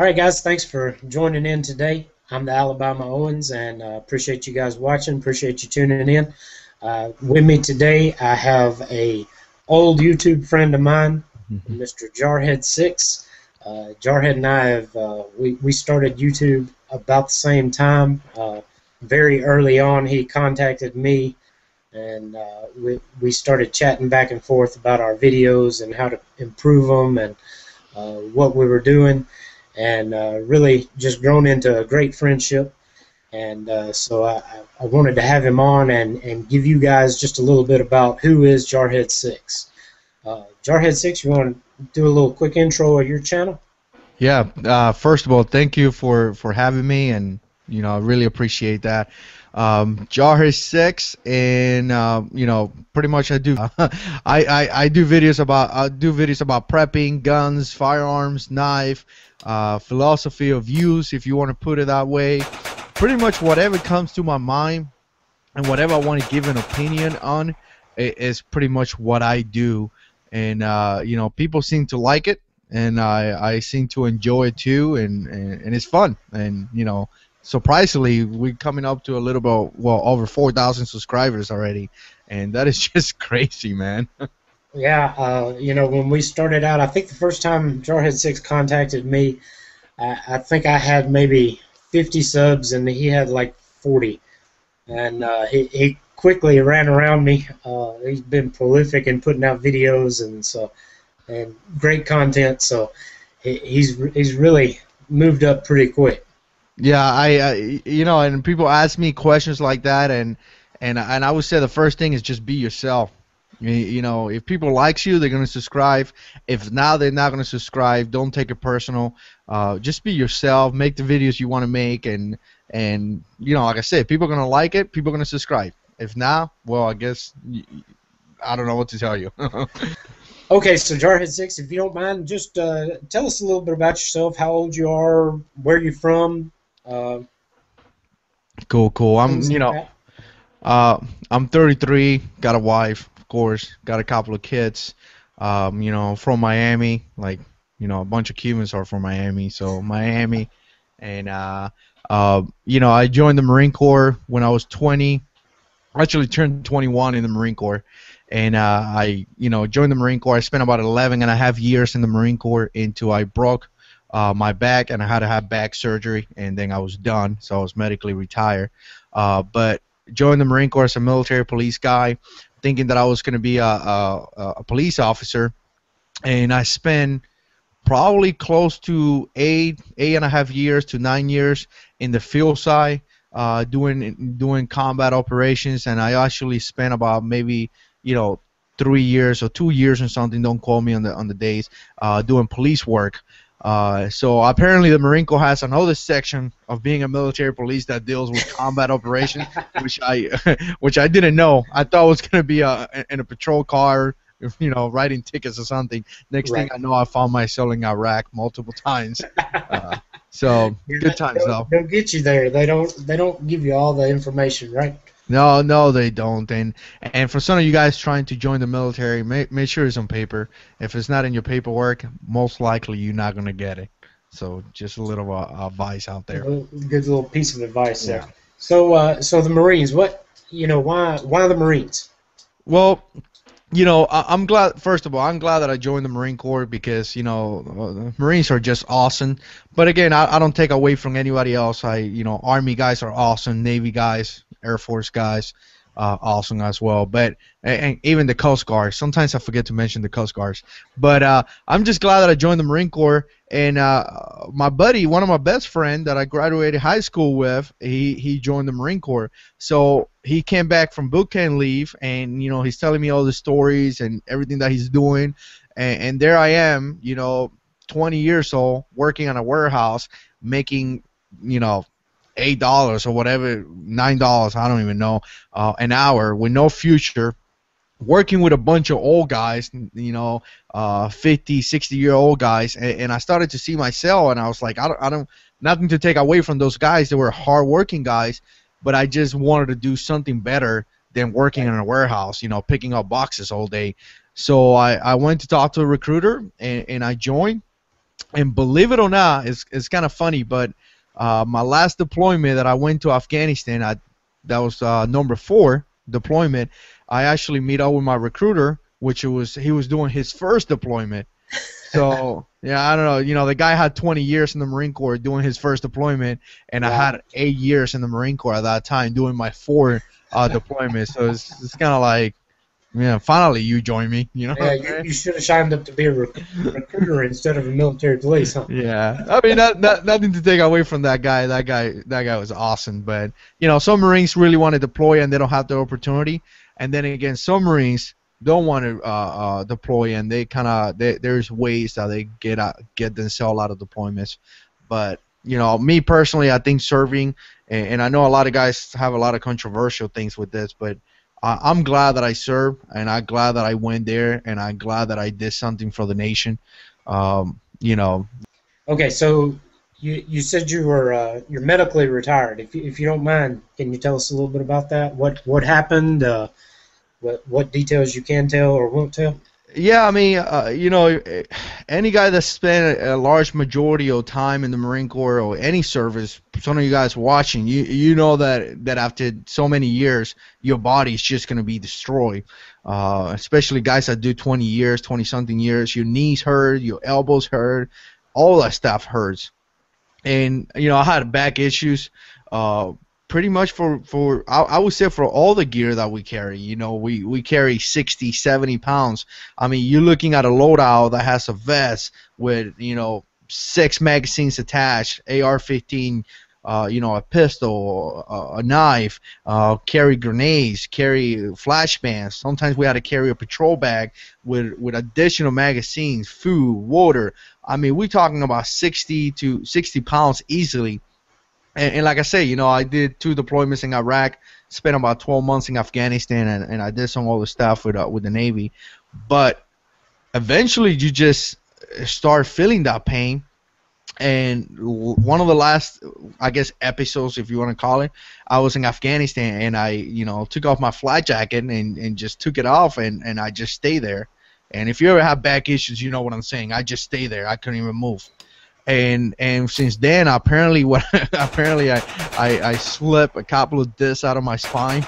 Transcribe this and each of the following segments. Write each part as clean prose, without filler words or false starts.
All right, guys, thanks for joining in today. I'm the Alabama Owens, and appreciate you guys watching. Appreciate you tuning in. With me today, I have a old YouTube friend of mine, Mr. Jarhead6. Jarhead and I have we started YouTube about the same time. Very early on, he contacted me, and we started chatting back and forth about our videos and how to improve them and what we were doing, and really just grown into a great friendship. And so I wanted to have him on and give you guys just a little bit about who is Jarhead6. Jarhead6, you want to do a little quick intro of your channel? Yeah. First of all, thank you for having me, and I really appreciate that. Jarhead6, and pretty much I do I do videos about prepping, guns, firearms, knife, philosophy of use, if you want to put it that way. Pretty much whatever comes to my mind and whatever I want to give an opinion on is pretty much what I do. And people seem to like it, and I seem to enjoy it too, and it's fun. And surprisingly, we're coming up to a little bit, well, over 4,000 subscribers already, and that is just crazy, man. Yeah, when we started out, I think the first time Jarhead6 contacted me, I think I had maybe 50 subs, and he had like 40. And he quickly ran around me. He's been prolific in putting out videos and great content, so he's really moved up pretty quick. Yeah, and people ask me questions like that, and I would say the first thing is just be yourself. If people likes you, they're gonna subscribe. If not, they're not gonna subscribe. Don't take it personal. Just be yourself. Make the videos you want to make, and like I said, people are gonna like it. People are gonna subscribe. If not, well, I guess I don't know what to tell you. Okay, so Jarhead6, if you don't mind, just tell us a little bit about yourself. How old you are? Where you're from? Cool. Things like that. I'm 33. Got a wife, of course. Got a couple of kids. From Miami. Like, a bunch of Cubans are from Miami, so Miami. And I joined the Marine Corps when I was 20. I actually turned 21 in the Marine Corps, and I joined the Marine Corps. I spent about 11 and a half years in the Marine Corps until I broke my back, and I had to have back surgery, and then I was done, so I was medically retired. But joined the Marine Corps as a military police guy, thinking that I was going to be a police officer, and I spent probably close to eight and a half years to 9 years in the field side, doing combat operations, and I actually spent about maybe 3 years or 2 years or something. Don't quote me on the days, doing police work. So apparently the Marine Corps has another section of being a military police that deals with combat operations, which I didn't know. I thought it was gonna be in a patrol car, writing tickets or something. Next thing I know, I found myself in Iraq multiple times. So good times though. They'll get you there. They don't give you all the information, right? No, they don't. And for some of you guys trying to join the military, make sure it's on paper. If it's not in your paperwork, most likely you're not gonna get it. So just a little advice out there. Good little piece of advice there. So the Marines, why the Marines? Well, I'm glad. First of all, I'm glad that I joined the Marine Corps because the Marines are just awesome. But again, I don't take away from anybody else. Army guys are awesome, Navy guys, Air Force guys, awesome as well. But and even the Coast Guard. Sometimes I forget to mention the Coast Guards. But I'm just glad that I joined the Marine Corps. And my buddy, one of my best friend that I graduated high school with, he joined the Marine Corps. So he came back from boot camp leave, and he's telling me all the stories and everything that he's doing. And there I am, 20 years old, working on a warehouse, making $8 or whatever, $9, I don't even know, an hour, with no future, working with a bunch of old guys, 50, 60-year-old guys, and I started to see myself, and I was like, I don't, nothing to take away from those guys. They were hard-working guys, but I just wanted to do something better than working in a warehouse, picking up boxes all day. So I went to talk to a recruiter, and I joined. And believe it or not, it's kind of funny, but my last deployment that I went to Afghanistan, that was number 4 deployment. I actually meet up with my recruiter, which he was doing his first deployment. So yeah, I don't know. You know, the guy had 20 years in the Marine Corps doing his first deployment, and I Wow. had 8 years in the Marine Corps at that time doing my 4 deployments. So it's kind of like, yeah, finally you join me. You know Yeah, what I'm you saying? should have signed up to be a recruiter instead of a military police, huh? Yeah, I mean, nothing to take away from that guy. That guy was awesome. But some Marines really want to deploy and they don't have the opportunity. And then again, some Marines don't want to deploy and they there's ways that they get themselves out of deployments. But me personally, I think serving, and I know a lot of guys have a lot of controversial things with this, but I'm glad that I served and I'm glad that I went there and I'm glad that I did something for the nation. You know, Okay, so you said you're medically retired. If you don't mind, can you tell us a little bit about that? What happened? What details you can tell or won't tell? Yeah, I mean, any guy that spent a large majority of time in the Marine Corps or any service, some of you guys watching, you know that after so many years, your body is just gonna be destroyed. Especially guys that do 20 years, 20 something years, your knees hurt, your elbows hurt, all that stuff hurts. And I had back issues uh pretty much for I would say for all the gear that we carry. We carry 60, 70 pounds. I mean, you're looking at a loadout that has a vest with 6 magazines attached, AR-15, a pistol, a knife, carry grenades, carry flashbangs. Sometimes we had to carry a patrol bag with additional magazines, food, water. I mean, we're talking about 60 to 60 pounds easily. And like I say, I did 2 deployments in Iraq, spent about 12 months in Afghanistan, and I did some other stuff with the Navy. But eventually, you just start feeling that pain. And one of the last, I guess, episodes, if you want to call it, I was in Afghanistan, and I, took off my flight jacket and just took it off, and I just stayed there. And if you ever have back issues, you know what I'm saying. I just stay there. I couldn't even move. And since then, apparently, I slipped a couple of discs out of my spine.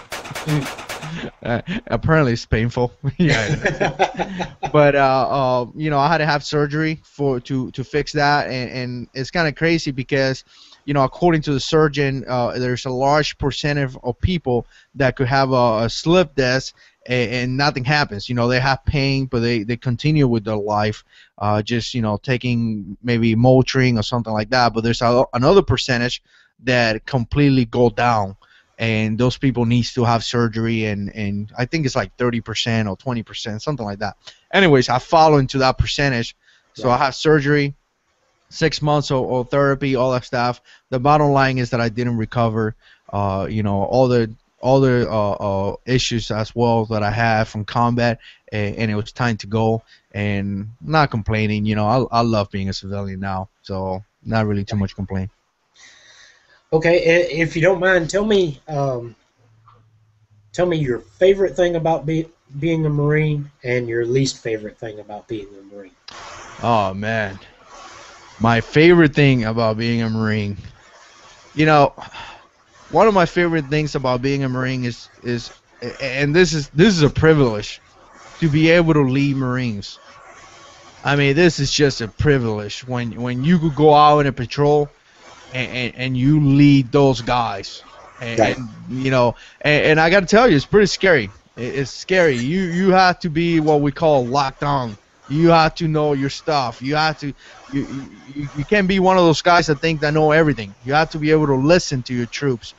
Apparently, it's painful. Yeah, but I had to have surgery to fix that, and it's kind of crazy because according to the surgeon, there's a large percentage of people that could have a slip disc and nothing happens. They have pain, but they continue with their life, just taking maybe Motrin or something like that. But there's another percentage that completely go down, and those people needs to have surgery, and I think it's like 30% or 20%, something like that. Anyways, I fall into that percentage, so I Right. have surgery, 6 months of therapy, all that stuff. The bottom line is that I didn't recover. All the issues as well that I had from combat, and it was time to go. And not complaining. I love being a civilian now, so not really too much complaint. Okay, if you don't mind, tell me your favorite thing about being a Marine and your least favorite thing about being a Marine. Oh man, my favorite thing about being a Marine. You know, One of my favorite things about being a Marine is and this is a privilege to be able to lead Marines. I mean, this is just a privilege when you could go out in a patrol and you lead those guys, Right. and I got to tell you, it's pretty scary. It's scary. You have to be what we call locked on. You have to know your stuff. You can't be one of those guys that think they know everything. You have to be able to listen to your troops.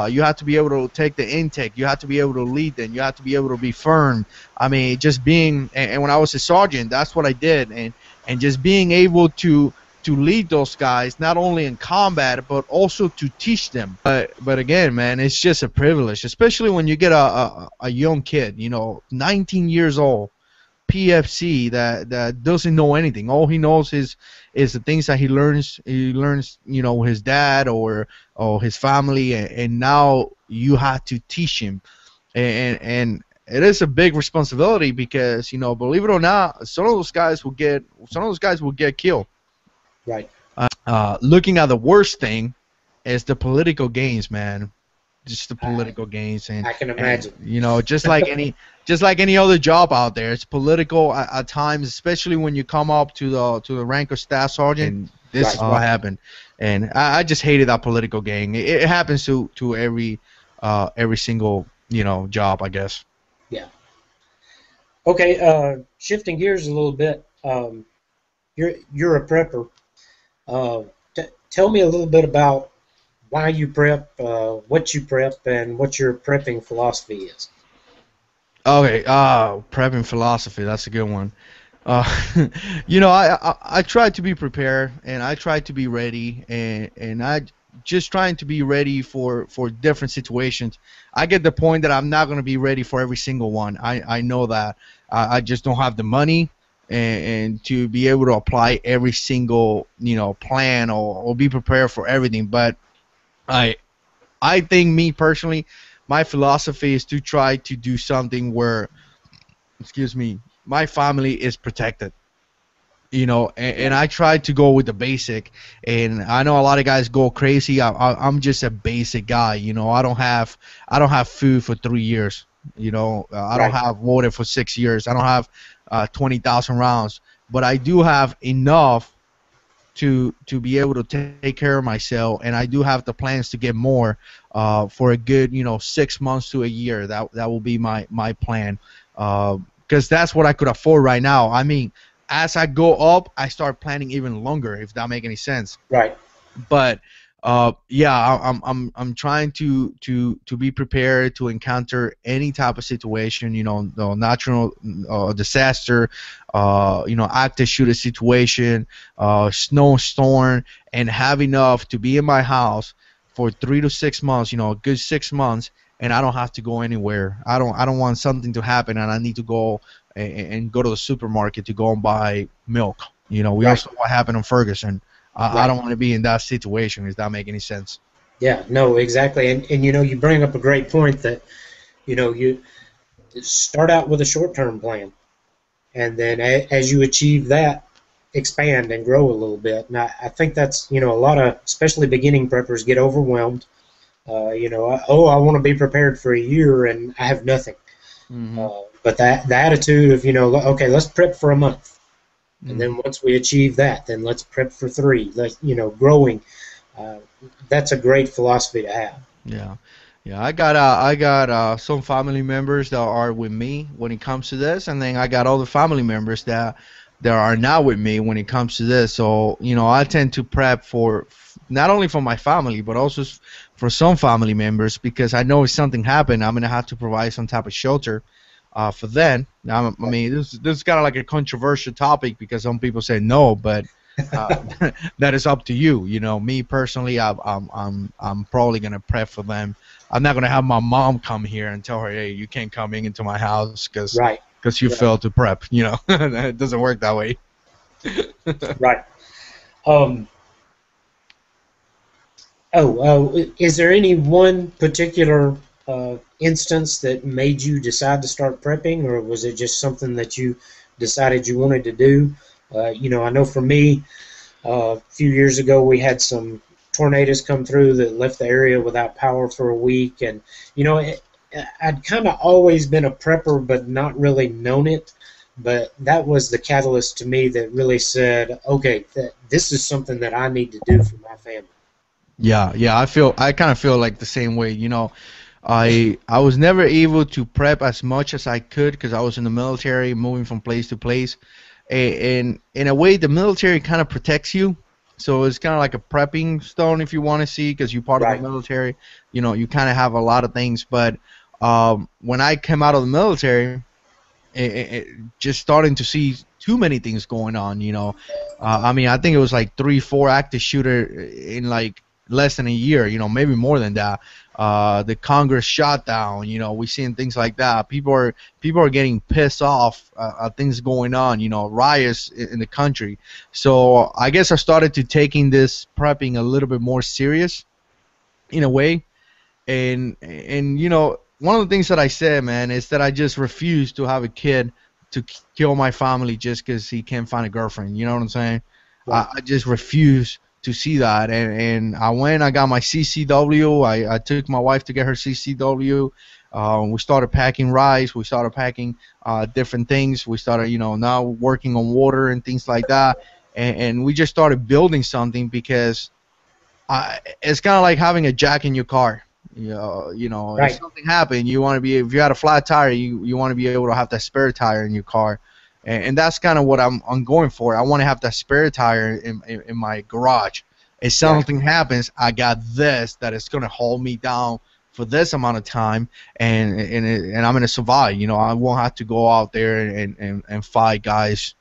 You have to be able to take the intake. You have to be able to lead them. You have to be able to be firm. I mean, just being and when I was a sergeant, that's what I did, and just being able to lead those guys not only in combat but also to teach them. But again, man, it's just a privilege, especially when you get a young kid, 19 years old, PFC, that doesn't know anything. All he knows is the things that he learns. He learns, his dad or his family, and now you have to teach him, and it is a big responsibility because believe it or not, some of those guys will get killed. Right. Looking at the worst thing is the political gains, man. Just the I political gains, I can and imagine. you know, just like any other job out there, it's political at times, especially when you come up to the rank of staff sergeant. And this Right. is what happened, and I just hated that political gang. It happens to every single job, I guess. Yeah. Okay. Shifting gears a little bit. You're a prepper. Tell me a little bit about why you prep, what you prep, and what your prepping philosophy is. Okay, prepping philosophy, that's a good one. Uh, I try to be prepared, and I try to be ready, and I just trying to be ready for different situations. I get the point that I'm not going to be ready for every single one. I know that I just don't have the money and to be able to apply every single plan or be prepared for everything. But I I think me personally, my philosophy is to try to do something where, excuse me, my family is protected. And Right. I try to go with the basic. And I know a lot of guys go crazy. I'm just a basic guy. I don't have food for 3 years. I don't Right. have water for 6 years. I don't have 20,000 rounds, but I do have enough to be able to take care of myself, and I do have the plans to get more for a good 6 months to a year. That will be my plan, because that's what I could afford right now. I mean, as I go up, I start planning even longer, if that make any sense. Right. But yeah, I'm trying to be prepared to encounter any type of situation, the natural disaster, active shooter situation, snowstorm, and have enough to be in my house for 3 to 6 months, a good 6 months, and I don't have to go anywhere. I don't want something to happen and I need to go and go to the supermarket to go and buy milk. We Right. also know what happened in Ferguson. I Right. don't want to be in that situation. Does that make any sense? Yeah. No. Exactly. And you bring up a great point that you start out with a short-term plan, and then as you achieve that, expand and grow a little bit. And I think that's a lot of, especially beginning preppers, get overwhelmed. I want to be prepared for a year and I have nothing. Mm-hmm. But that the attitude of okay, let's prep for a month, and then Mm-hmm. once we achieve that, then let's prep for three. Let's growing. Uh, that's a great philosophy to have. Yeah, yeah. I got some family members that are with me when it comes to this, and then I got other family members that are not with me when it comes to this. So I tend to prep for not only for my family but also for some family members, because I know if something happened, I'm gonna have to provide some type of shelter for them. Now, I Right. mean, this is kind of like a controversial topic because some people say no, but uh, that is up to you. Me personally, I'm probably gonna prep for them. I'm not gonna have my mom come here and tell her, hey, you can't come into my house Right. because you Right. failed to prep. It doesn't work that way. Right. Um, is there any one particular instance that made you decide to start prepping, or was it just something that you decided you wanted to do? I know for me, a few years ago, we had some tornadoes come through that left the area without power for a week, and I'd kind of always been a prepper, but not really known it. But that was the catalyst to me that really said, okay, this is something that I need to do for my family. Yeah, yeah. I kind of feel like the same way. I was never able to prep as much as I could because I was in the military, moving from place to place. And in a way, the military kind of protects you. So it's kind of like a prepping stone, if you want to see, because you're part of the Right, military. You kind of have a lot of things. But when I came out of the military, just starting to see too many things going on. I mean, I think it was like 3, 4 active shooter in like less than a year. Maybe more than that. The Congress shot down. We seeing things like that. People are getting pissed off at things going on. Riots in the country. So I guess I started to taking this prepping a little bit more serious in a way. And one of the things that I said, man, is that I just refuse to have a kid to kill my family just because he can't find a girlfriend. You know what I'm saying? Right. I just refuse to see that. And I got my CCW. I took my wife to get her CCW. We started packing rice. We started packing different things. We started, now working on water and things like that. And we just started building something because it's kind of like having a jack in your car. If Right. something happened, you want to be, if you had a flat tire, you want to be able to have that spare tire in your car. And that's kind of what I'm going for. I want to have that spare tire in my garage. If Right. something happens, I got this that is going to hold me down for this amount of time, and I'm going to survive. I won't have to go out there and fight guys,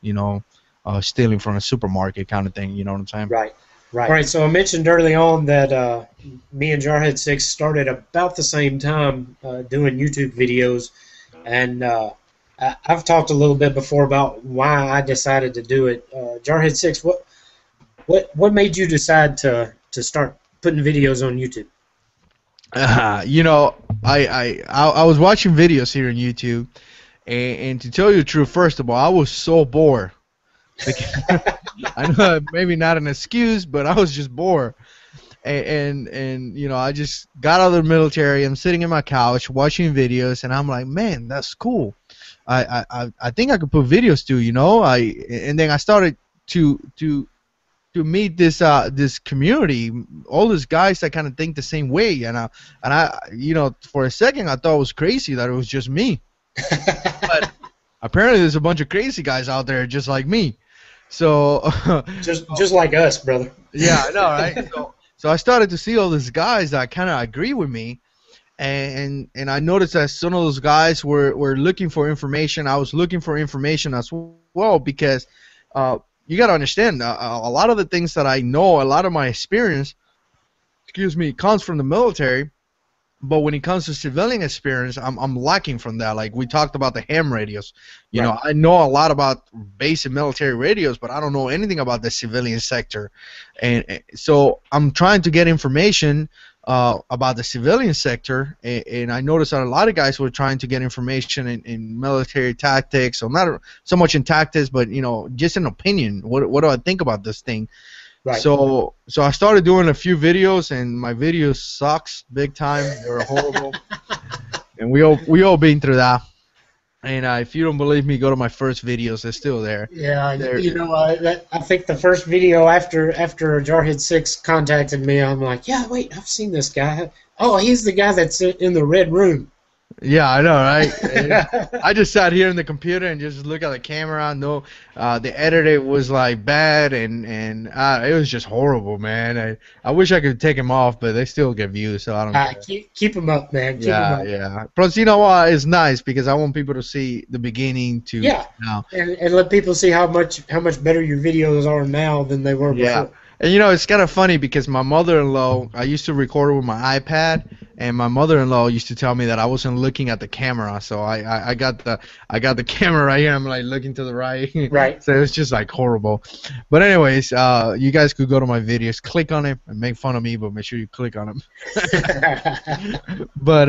stealing from a supermarket kind of thing. You know what I'm saying? Right. Right. All right. So I mentioned early on that me and Jarhead6 started about the same time doing YouTube videos, and I've talked a little bit before about why I decided to do it. Jarhead6, what made you decide to start putting videos on YouTube? I was watching videos here on YouTube, and to tell you the truth, first of all, I was so bored. Because I know maybe not an excuse, but I was just bored. And I just got out of the military. I'm sitting in my couch watching videos, and I'm like, man, that's cool. I think I could put videos too. And then I started to meet this community, all these guys that kind of think the same way, and I for a second I thought it was crazy that it was just me, but apparently there's a bunch of crazy guys out there just like me. So just like us, brother. yeah, I know, right? So I started to see all these guys that kind of agree with me, and I noticed that some of those guys were looking for information. I was looking for information as well because you got to understand a lot of the things that I know, a lot of my experience, comes from the military. But when it comes to civilian experience, I'm lacking from that. Like we talked about the ham radios. Right. I know a lot about basic military radios, but I don't know anything about the civilian sector. And so I'm trying to get information about the civilian sector, and I noticed that a lot of guys were trying to get information in military tactics, so not so much in tactics, but just an opinion. What do I think about this thing? Right. So I started doing a few videos, and my videos sucks big time. They were horrible, and we all been through that. And if you don't believe me, go to my first videos. They're still there. Yeah, I think the first video after Jarhead6 contacted me, I'm like, yeah, wait, I've seen this guy. Oh, he's the guy that's in the red room. Yeah, I know, right? I just sat here in the computer and just look at the camera. No, the editor was like bad, and it was just horrible, man. I wish I could take them off, but they still get views, so I don't care. Keep them up, man. Keep 'em Yeah, up. yeah. Plus, you know what? It's nice because I want people to see the beginning to Yeah, now. and let people see how much better your videos are now than they were Yeah. before. And it's kind of funny because my mother-in-law, I used to record with my iPad, and my mother-in-law used to tell me that I wasn't looking at the camera. So I got the camera right here. I'm like looking to the right. Right. So it's just like horrible. But anyways, you guys could go to my videos, click on it, and make fun of me, but make sure you click on them. But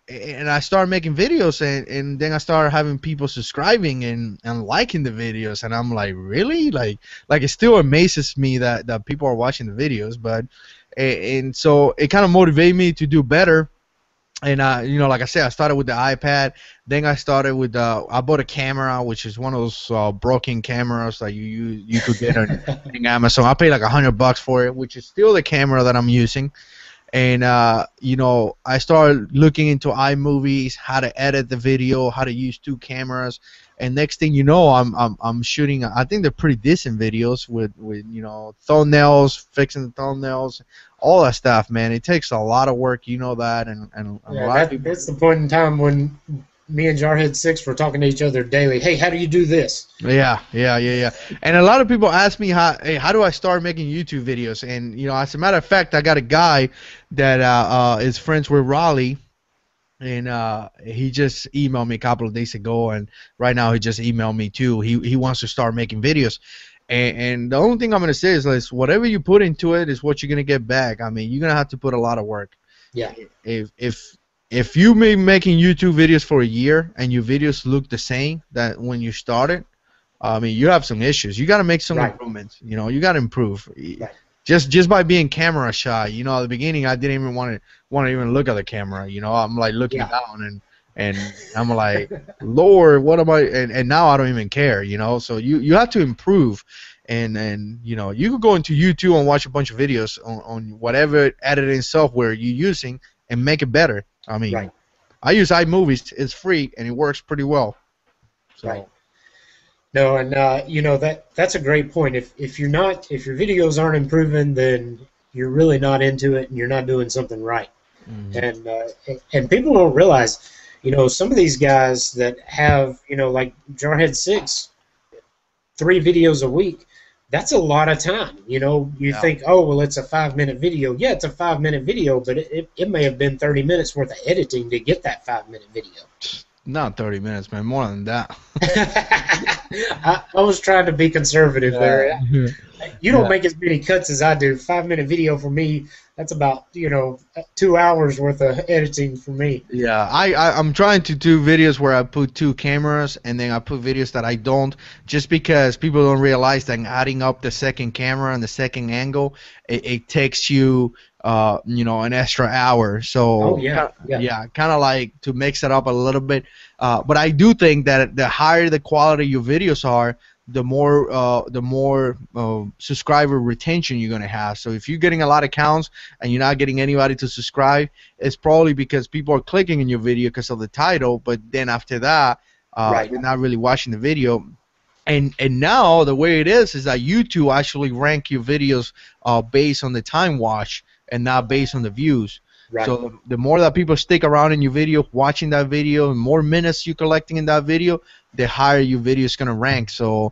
and I started making videos, and then I started having people subscribing and liking the videos, and I'm like, really? Like it still amazes me that people are watching the videos, but and so it kind of motivated me to do better. And like I said, I started with the iPad. Then I started with I bought a camera, which is one of those broken cameras that you could get on Amazon. I paid like $100 for it, which is still the camera that I'm using. And I started looking into iMovies, how to edit the video, how to use two cameras, and next thing you know, I'm shooting. I think they're pretty decent videos with thumbnails, fixing the thumbnails, all that stuff. Man, it takes a lot of work, that, and a lot of people. That's the point in time when me and Jarhead6 were talking to each other daily. Hey, how do you do this? Yeah. And a lot of people ask me how do I start making YouTube videos? And as a matter of fact, I got a guy that is friends with Raleigh, and he just emailed me a couple of days ago, and right now he just emailed me too. He wants to start making videos. And the only thing I'm gonna say is like, whatever you put into it is what you're gonna get back. I mean, you're gonna have to put a lot of work. Yeah. If you've been making YouTube videos for a year and your videos look the same that when you started, I mean, you have some issues. You got to make some Right. improvements. You know, you got to improve. Right. Just by being camera shy. You know, at the beginning, I didn't even want to even look at the camera. You know, I'm like looking Yeah. down and I'm like, Lord, what am I? And now I don't even care. You know, so you have to improve. And you know, you could go into YouTube and watch a bunch of videos on whatever editing software you're using and make it better. I mean, Right. I use iMovies. It's free and it works pretty well. Right. So No, and you know that's a great point. If you're not if your videos aren't improving, then you're really not into it, and you're not doing something right. mhm. And people don't realize, you know, some of these guys that have, you know, like Jarhead6, 3 videos a week. That's a lot of time. You know, you Yeah, think, oh, well, it's a 5 minute video. Yeah, it's a 5 minute video, but it may have been 30 minutes worth of editing to get that 5 minute video. not 30 minutes, man. More than that. I was trying to be conservative Yeah. there. You don't Yeah. make as many cuts as I do. 5 minute video for me, that's about, you know, 2 hours worth of editing for me. Yeah, I'm trying to do videos where I put two cameras and then I put videos that I don't, just because people don't realize that adding up the second camera and the second angle, it takes you, you know, an extra hour. Oh So, yeah, yeah, yeah, kind of like to mix it up a little bit. But I do think that the higher the quality your videos are, the more subscriber retention you're gonna have. So if you're getting a lot of counts and you're not getting anybody to subscribe, it's probably because people are clicking in your video because of the title, but then after that, right, they're not really watching the video. And now the way it is that YouTube actually rank your videos based on the time watch and not based on the views. right, So the more that people stick around in your video, watching that video, the more minutes you're collecting in that video, the higher your video is gonna rank. So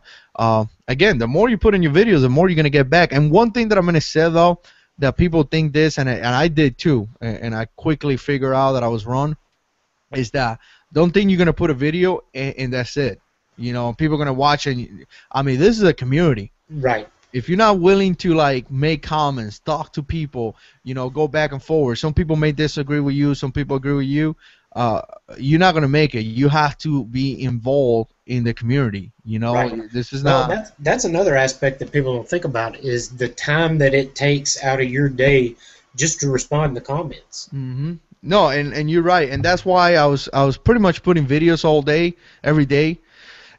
again, the more you put in your videos, the more you're gonna get back. And one thing that I'm gonna say though, that people think this, and I did too, and I quickly figured out that I was wrong, is that don't think you're gonna put a video and that's it. You know, people are gonna watch, and I mean, this is a community. right. If you're not willing to like make comments, talk to people, you know, go back and forward. Some people may disagree with you, some people agree with you. Uh, you're not gonna make it. You have to be involved in the community. You know, Right. this is Well, not. that's another aspect that people don't think about is the time that it takes out of your day just to respond to comments. Hmm. No, and you're right, and that's why I was pretty much putting videos all day, every day.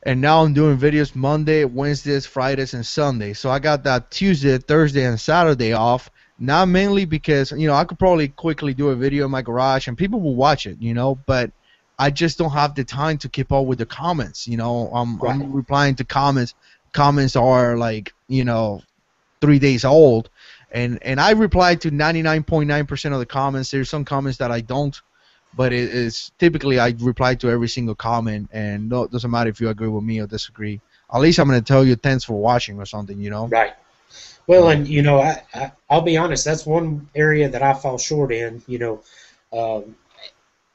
And now I'm doing videos Monday, Wednesdays, Fridays, and Sundays. So I got that Tuesday, Thursday, and Saturday off. Not mainly because, you know, I could probably quickly do a video in my garage and people will watch it, you know, but I just don't have the time to keep up with the comments. You know, Right. I'm replying to comments. Comments are like, you know, 3 days old, and I reply to 99.9% of the comments. There's some comments that I don't, but it is typically I reply to every single comment, and no, it doesn't matter if you agree with me or disagree. At least I'm gonna tell you thanks for watching or something, you know. Right. Well, and you know, I'll be honest. That's one area that I fall short in. You know, um,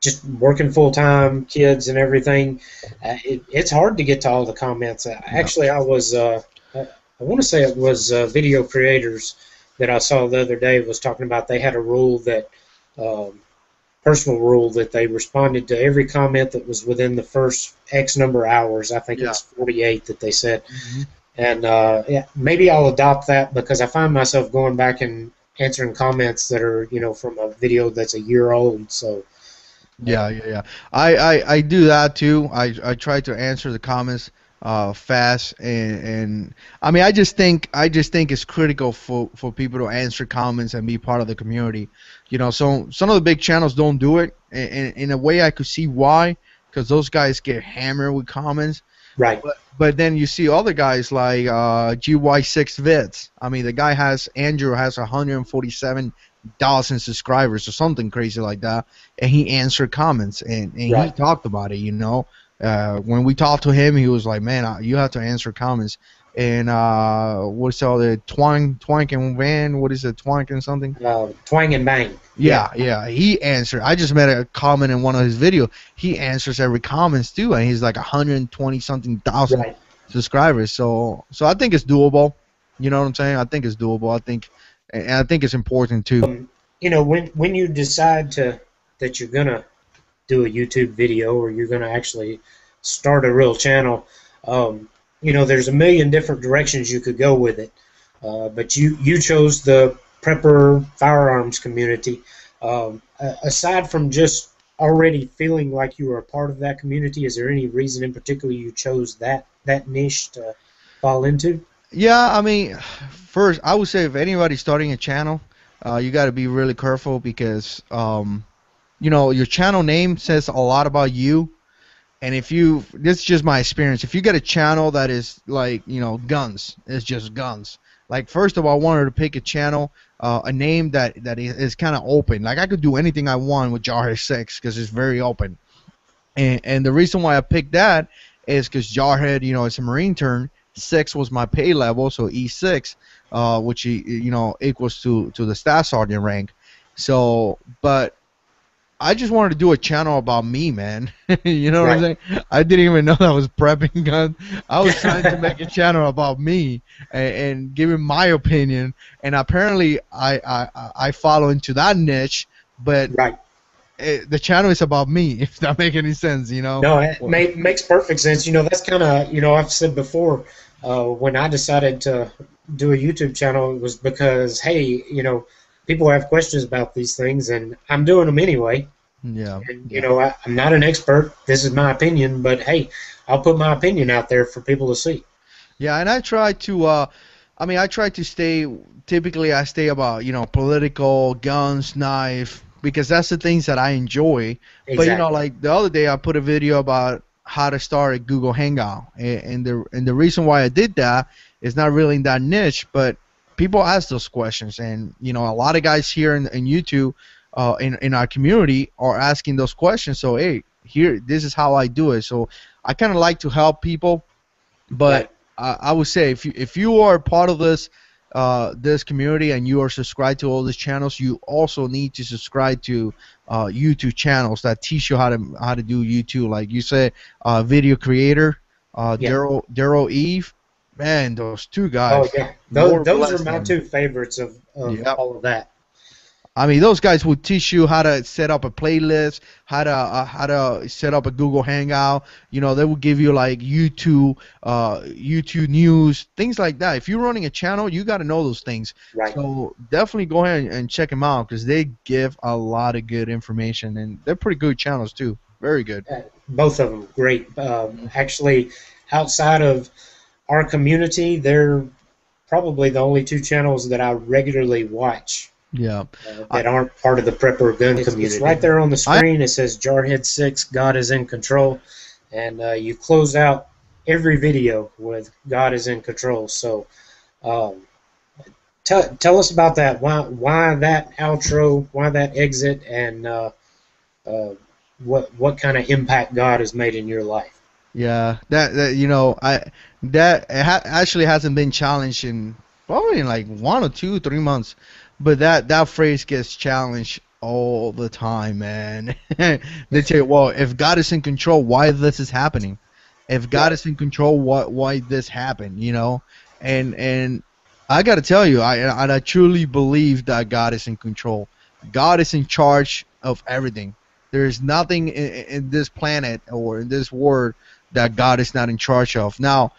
just working full time, kids and everything. It's hard to get to all the comments. Yeah. Actually, I want to say it was video creators that I saw the other day was talking about they had a rule that um, personal rule that they responded to every comment that was within the first X number of hours. I think Yeah. it's 48 that they said. Hmm. And yeah, maybe I'll adopt that because I find myself going back and answering comments that are, you know, from a video that's a year old. So, Yeah, yeah, yeah. I do that too. I try to answer the comments fast, and I mean I just think it's critical for people to answer comments and be part of the community. You know, so some of the big channels don't do it, and in a way I could see why, because those guys get hammered with comments. right, But then you see other guys like GY6 Vids. I mean, the guy Andrew has 147,000 subscribers or something crazy like that, and he answered comments and he right, talked about it. You know, when we talked to him, he was like, "Man, you have to answer comments." And what's all the Twank and Van? What is it, Twank and something? twang and bang. Yeah, yeah. He answered. I just made a comment in one of his videos. He answers every comments too, and he's like 120 something thousand Right. subscribers. So I think it's doable. You know what I'm saying? I think it's doable. And I think it's important too. You know, when you decide that you're gonna do a YouTube video or you're gonna actually start a real channel, um, there's a million different directions you could go with it, but you chose the prepper firearms community. Aside from just already feeling like you were a part of that community, is there any reason in particular you chose that niche to fall into? Yeah, I mean, first I would say if anybody's starting a channel, you got to be really careful because your channel name says a lot about you. And if you, this is just my experience. If you get a channel that is like, guns, it's just guns. Like, first of all, I wanted to pick a channel, a name that is kind of open. Like, I could do anything I want with Jarhead6 because it's very open. And the reason why I picked that is because Jarhead, it's a Marine term. 6 was my pay level, so E6, which equals to the staff sergeant rank. So, but I just wanted to do a channel about me, man. You know what I'm Right. saying? I didn't even know I was prepping guns. I was trying to make a channel about me and giving my opinion. And apparently, I follow into that niche, but Right. the channel is about me. If that makes any sense, you know. No, it Well, makes perfect sense. That's kind of, I've said before, when I decided to do a YouTube channel, it was because, hey, people have questions about these things, and I'm doing them anyway. yeah, And, yeah. I'm not an expert. This is my opinion, but hey, I'll put my opinion out there for people to see. Yeah, and I try to I try to stay, typically I stay about, political, guns, knife, because that's the things that I enjoy. But Exactly. like the other day I put a video about how to start a Google Hangout. And the reason why I did that is not really in that niche, but people ask those questions, and a lot of guys here in YouTube in our community are asking those questions. So hey, here, this is how I do it. So I kind of like to help people, but Right. I would say if you are part of this community and you are subscribed to all these channels, you also need to subscribe to YouTube channels that teach you how to do YouTube. Like you said, video creator, Yeah. Daryl Eve, man, those two Oh, guys. yeah. Those, Lord those are bless my them. two favorites of Yep. all of that. I mean, those guys will teach you how to set up a playlist, how to set up a Google Hangout. They will give you like YouTube news, things like that. If you're running a channel, you got to know those things. Right. So definitely go ahead and check them out because they give a lot of good information, and they're pretty good channels too. Very good. Both of them great. Mhm. Actually, outside of our community, they're probably the only two channels that I regularly watch Yeah. I, that aren't part of the prepper gun community. It's right there on the I screen. It says Jarhead6, God is in control, and you close out every video with God is in control. So, um, tell us about that. Why that outro? Why that exit? And uh, what kind of impact God has made in your life? Yeah, that I that actually hasn't been challenged in probably in like 1 or 2, 3 months, but that phrase gets challenged all the time, man. They say, well, if God is in control, why this is happening? If God Right. is in control, why this happened? And I got to tell you, I truly believe that God is in control. God is in charge of everything. There is nothing in this planet or in this world that God is not in charge of. Now,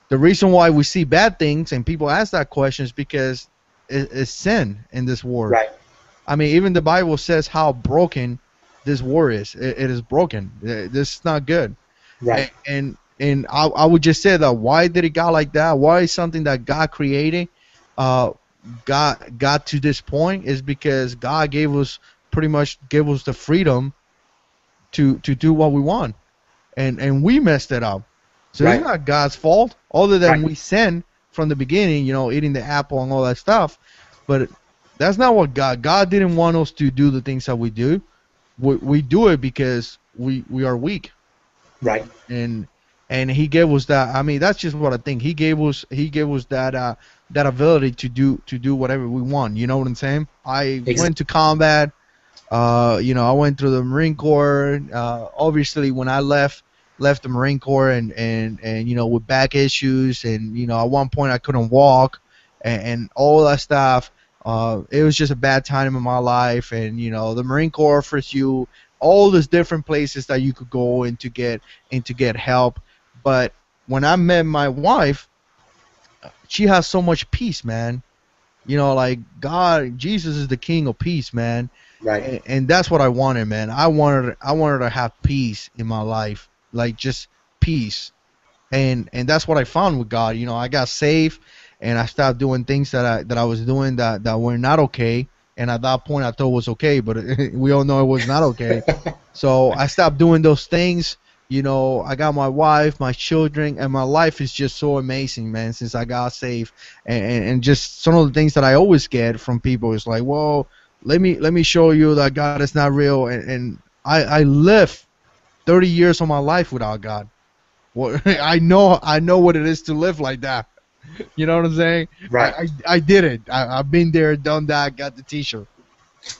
the reason why we see bad things and people ask that question is because it's sin in this world. Right. I mean, even the Bible says how broken this world is. It is broken. This is not good. Right. And I would just say that why did it got like that? Why is something that God created uh got to this point is because God pretty much gave us the freedom to do what we want, and we messed it up. So it's Right. not God's fault, other than Right. we sinned from the beginning, eating the apple and all that stuff. But that's not what God didn't want us to do the things that we do. We do it because we are weak, Right. and He gave us that. I mean, that's just what I think. He gave us that ability to do whatever we want. You know what I'm saying? I Exactly. went to combat. I went through the Marine Corps. Obviously, when I left the Marine Corps and with back issues, and at one point I couldn't walk, and all that stuff. It was just a bad time in my life, and the Marine Corps offers you all these different places that you could go and to get help, but when I met my wife, she has so much peace, man. You know, like God, Jesus is the King of peace, man, Right. and that's what I wanted, man. I wanted to have peace in my life, like just peace, and that's what I found with God. You know, I got saved, and I stopped doing things that I was doing that were not okay, and at that point I thought was okay, but we all know it was not okay. So I stopped doing those things. You know, I got my wife, my children, and my life is just so amazing, man, since I got saved. And just some of the things that I always get from people is like, well, let me show you that God is not real. And I lived 30 years of my life without God. Well, I know what it is to live like that. You know what I'm saying? Right. I did it. I've been there, done that, got the T-shirt.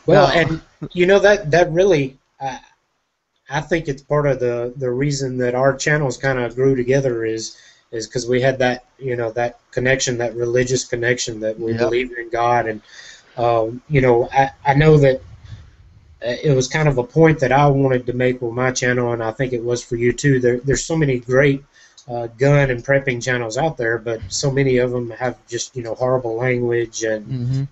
Well, Now, and that really, I think it's part of the reason that our channels kind of grew together is because we had that that connection, that religious connection, that we yep, believed in God. And I know that it was kind of a point that I wanted to make with my channel, and I think it was for you too. There's so many great gun and prepping channels out there, but so many of them have just horrible language and hmm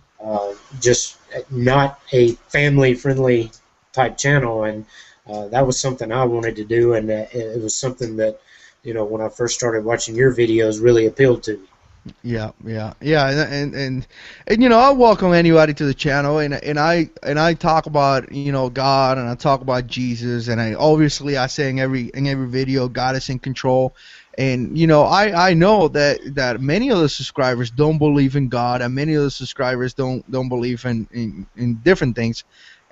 just not a family friendly type channel. And that was something I wanted to do, and it was something that when I first started watching your videos really appealed to me. yeah, and I welcome anybody to the channel, and I talk about God, and I talk about Jesus, and I say in every video God is in control, and I know that many of the subscribers don't believe in God, and many of the subscribers don't believe in different things,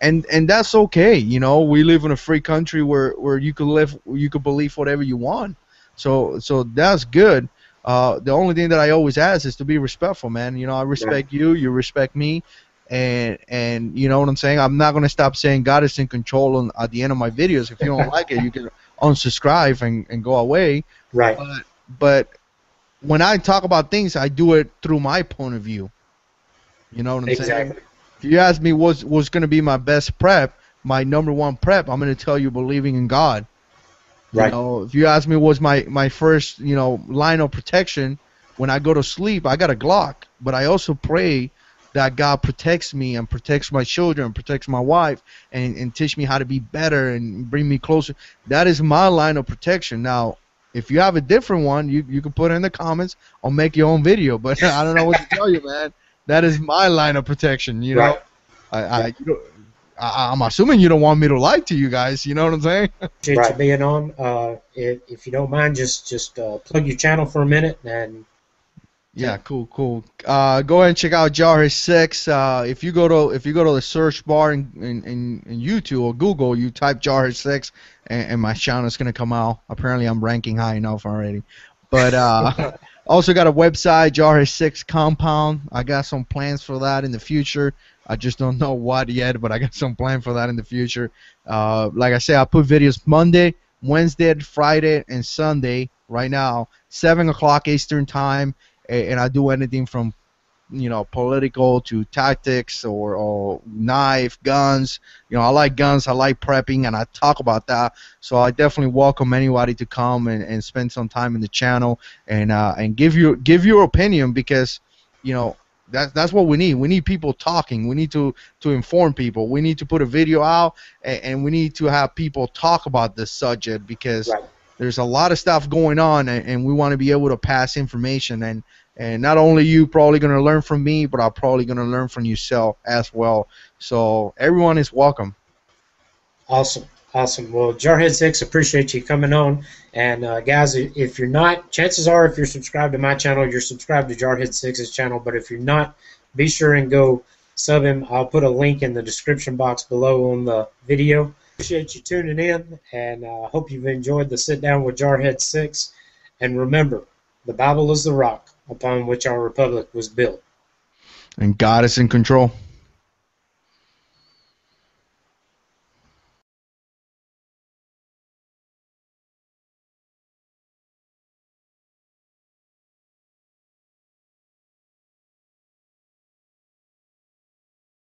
and that's okay. We live in a free country where you could believe whatever you want, so that's good. The only thing that I always ask is to be respectful, man. I Right. respect you, you respect me, and you know what I'm saying. I'm not gonna stop saying God is in control at the end of my videos. If you don't like it, you can unsubscribe and go away. Right. But when I talk about things, I do it through my point of view. You know what I'm saying? Exactly. If you ask me what's gonna be my best prep, my number one prep, I'm gonna tell you believing in God. Right. If you ask me what's my first, line of protection when I go to sleep, I got a Glock, but I also pray that God protects me and protects my children, protects my wife, and teach me how to be better and bring me closer. That is my line of protection. Now, if you have a different one, you can put it in the comments or make your own video. But I don't know what to tell you, man. That is my line of protection. Right. I, Yeah. I, you know, I'm assuming you don't want me to lie to you guys. You know what I'm saying? Appreciate you being on. If you don't mind, just plug your channel for a minute and Yeah, cool. Go ahead and check out Jarhead6. If you go to the search bar in YouTube or Google, you type Jarhead6, and my channel is gonna come out. Apparently, I'm ranking high enough already. But also got a website, Jarhead6 Compound. I got some plans for that in the future. I just don't know what yet, but I got some plan for that in the future. Like I said, I put videos Monday, Wednesday, Friday, and Sunday. Right now, 7 o'clock Eastern time, and I do anything from political to tactics or knife, guns. I like guns, I like prepping, and I talk about that. So I definitely welcome anybody to come and spend some time in the channel and give your opinion, because you know that's what we need. We need people talking. We need to inform people. We need to put a video out, and we need to have people talk about this subject, because right. there's a lot of stuff going on, and we want to be able to pass information. And not only you probably going to learn from me, but I'm probably going to learn from yourself as well. So everyone is welcome. Awesome. Awesome. Well, Jarhead6, appreciate you coming on. And guys, if you're not, chances are if you're subscribed to my channel, you're subscribed to Jarhead6's channel. But if you're not, be sure and go sub him. I'll put a link in the description box below on the video. Appreciate you tuning in, and I hope you've enjoyed the sit down with Jarhead6. And remember, the Bible is the rock upon which our republic was built. And God is in control.